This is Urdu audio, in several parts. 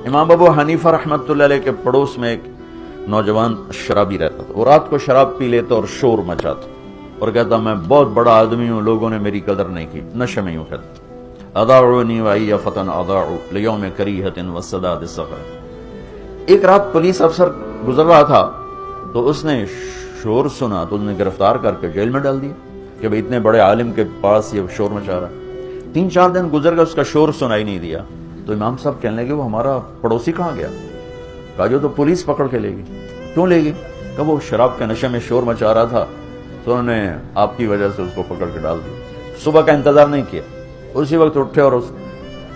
امام ابو حنیفہ رحمۃ اللہ علیہ کے پڑوس میں ایک نوجوان شرابی رہتا تھا. وہ رات کو شراب پی لیتا اور شور مچاتا اور کہتا میں بہت بڑا آدمی ہوں, لوگوں نے میری قدر نہیں کی. نشے میں یوں کہتا اضاعونی وای فتن اضاعوا لیوم کریہۃ وسداد الصخر. ایک رات پولیس افسر گزر رہا تھا تو اس نے شور سنا تو اس نے گرفتار کر کے جیل میں ڈال دیا کہ بھئی اتنے بڑے عالم کے پاس یہ شور مچا رہا. 3-4 دن گزر گئے, اس کا شور سنائی نہیں دیا. تو امام صاحب کہنے لگے وہ ہمارا پڑوسی کہاں گیا؟ کہا جو تو پولیس پکڑ کے لے گی. کیوں لے گی؟ کہ وہ شراب کے نشے میں شور مچا رہا تھا تو انہوں نے آپ کی وجہ سے اس کو پکڑ کے ڈال دیا. صبح کا انتظار نہیں کیا, اسی وقت اٹھے اور اس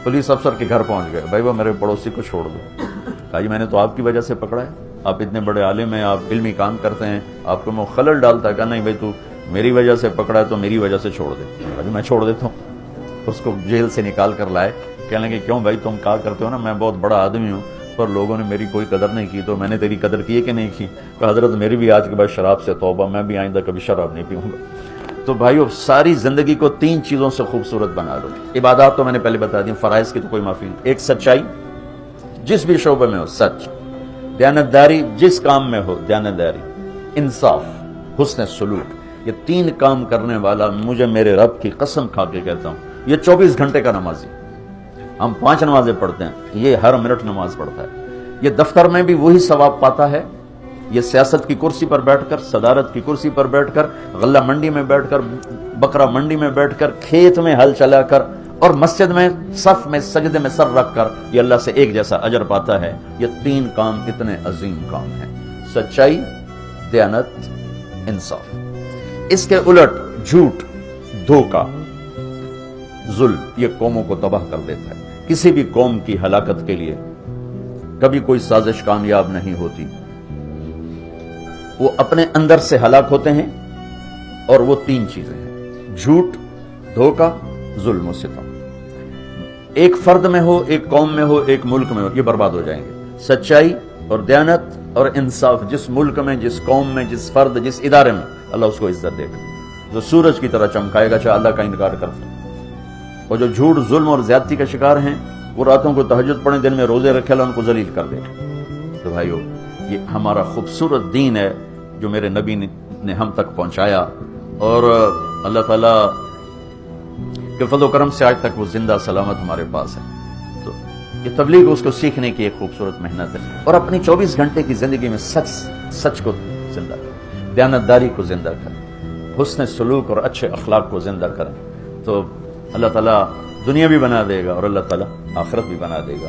پولیس افسر کے گھر پہنچ گئے. بھائی وہ میرے پڑوسی کو چھوڑ دو. کہا جی میں نے تو آپ کی وجہ سے پکڑا ہے, آپ اتنے بڑے عالم ہیں, آپ علمی کام کرتے ہیں, آپ کو میں خلل ڈالتا ہے. کہا نہیں بھائی تو میری وجہ سے پکڑا ہے تو میری وجہ سے چھوڑ دے. کہا جی میں چھوڑ دیتا ہوں. اس کو جیل سے نکال کر لائے. کہنے لگے کیوں بھائی تم کہا کرتے ہو نا میں بہت بڑا آدمی ہوں پر لوگوں نے میری کوئی قدر نہیں کی, تو میں نے تیری قدر کی ہے کہ نہیں کی؟ کہ حضرت میری بھی آج کے بعد شراب سے توبہ, میں بھی آئندہ کبھی شراب نہیں پیوں گا. تو بھائیو ساری زندگی کو 3 چیزوں سے خوبصورت بنا لو. عبادات تو میں نے پہلے بتا دی, فرائض کی تو کوئی معافی نہیں. ایک سچائی جس بھی شعبے میں ہو سچ, دیانتداری جس کام میں ہو دیانتداری, انصاف, حسن سلوک. یہ 3 کام کرنے والا مجھے میرے رب کی قسم کھا کے کہتا ہوں یہ 24 گھنٹے کا نمازی. ہم 5 نمازیں پڑھتے ہیں, یہ ہر منٹ نماز پڑھتا ہے. یہ دفتر میں بھی وہی ثواب پاتا ہے, یہ سیاست کی کرسی پر بیٹھ کر, صدارت کی کرسی پر بیٹھ کر, غلہ منڈی میں بیٹھ کر, بکرا منڈی میں بیٹھ کر, کھیت میں ہل چلا کر اور مسجد میں صف میں سجدے میں سر رکھ کر یہ اللہ سے ایک جیسا اجر پاتا ہے. یہ 3 کام اتنے عظیم کام ہیں, سچائی, دیانت, انصاف. اس کے الٹ جھوٹ, دھوکہ, ظلم یہ قوموں کو تباہ کر دیتا ہے. کسی بھی قوم کی ہلاکت کے لیے کبھی کوئی سازش کامیاب نہیں ہوتی. وہ اپنے اندر سے ہلاک ہوتے ہیں اور وہ 3 چیزیں ہیں, جھوٹ, دھوکہ, ظلم و ستم. ایک فرد میں ہو, ایک قوم میں ہو, ایک ملک میں ہو, یہ برباد ہو جائیں گے. سچائی اور دیانت اور انصاف جس ملک میں, جس قوم میں, جس فرد, جس ادارے میں, اللہ اس کو عزت دے گا. جو سورج کی طرح چمکائے گا چاہے اللہ کا انکار کرتا. اور جو جھوٹ, ظلم اور زیادتی کا شکار ہیں وہ راتوں کو تہجد پڑھیں, دن میں روزے رکھے, اللہ ان کو ذلیل کر دے گا. تو بھائیو یہ ہمارا خوبصورت دین ہے جو میرے نبی نے ہم تک پہنچایا, اور اللہ تعالیٰ کے فضل و کرم سے آج تک وہ زندہ سلامت ہمارے پاس ہے. تو یہ تبلیغ اس کو سیکھنے کی ایک خوبصورت محنت ہے. اور اپنی 24 گھنٹے کی زندگی میں سچ کو زندہ کریں, دیانتداری کو زندہ کریں, حسن سلوک اور اچھے اخلاق کو زندہ کریں. تو اللہ تعالیٰ دنیا بھی بنا دے گا اور اللہ تعالیٰ آخرت بھی بنا دے گا.